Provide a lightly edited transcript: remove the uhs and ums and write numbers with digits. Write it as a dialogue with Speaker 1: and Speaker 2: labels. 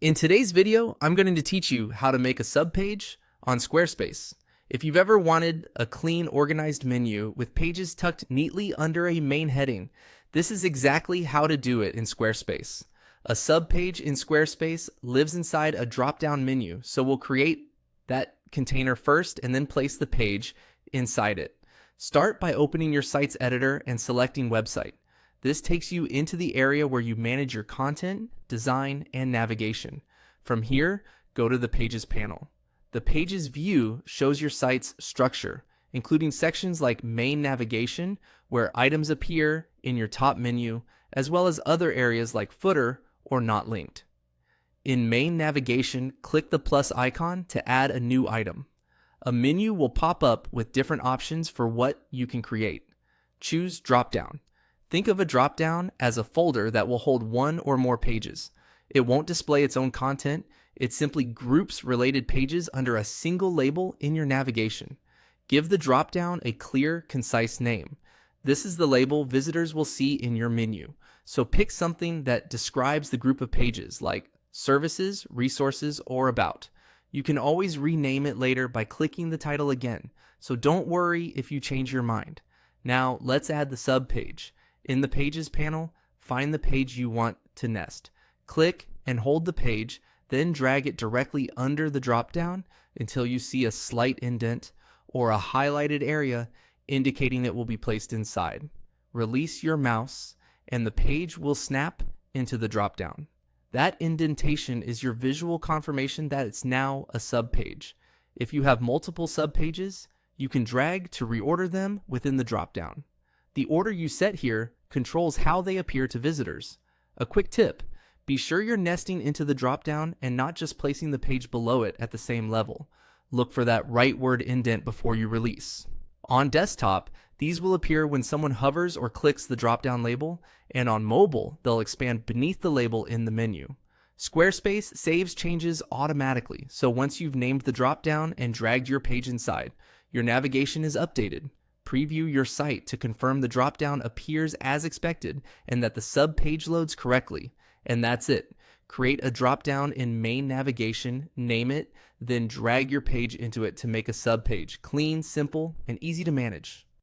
Speaker 1: In today's video, I'm going to teach you how to make a subpage on Squarespace. If you've ever wanted a clean, organized menu with pages tucked neatly under a main heading, this is exactly how to do it in Squarespace. A subpage in Squarespace lives inside a drop-down menu, so we'll create that container first and then place the page inside it. Start by opening your site's editor and selecting Website. This takes you into the area where you manage your content, design, and navigation. From here, go to the Pages panel. The Pages view shows your site's structure, including sections like Main Navigation, where items appear in your top menu, as well as other areas like Footer or Not Linked. In Main Navigation, click the plus icon to add a new item. A menu will pop up with different options for what you can create. Choose Dropdown. Think of a dropdown as a folder that will hold one or more pages. It won't display its own content. It simply groups related pages under a single label in your navigation. Give the dropdown a clear, concise name. This is the label visitors will see in your menu. So pick something that describes the group of pages like Services, Resources, or About. You can always rename it later by clicking the title again, so don't worry if you change your mind. Now let's add the subpage. In the Pages panel, find the page you want to nest. Click and hold the page, then drag it directly under the dropdown until you see a slight indent or a highlighted area indicating it will be placed inside. Release your mouse and the page will snap into the dropdown. That indentation is your visual confirmation that it's now a subpage. If you have multiple subpages, you can drag to reorder them within the dropdown. The order you set here controls how they appear to visitors. A quick tip: be sure you're nesting into the dropdown and not just placing the page below it at the same level. Look for that rightward indent before you release. On desktop, these will appear when someone hovers or clicks the dropdown label, and on mobile, they'll expand beneath the label in the menu. Squarespace saves changes automatically, so once you've named the dropdown and dragged your page inside, your navigation is updated. Preview your site to confirm the dropdown appears as expected and that the subpage loads correctly. And that's it. Create a dropdown in Main Navigation, name it, then drag your page into it to make a subpage. Clean, simple, and easy to manage.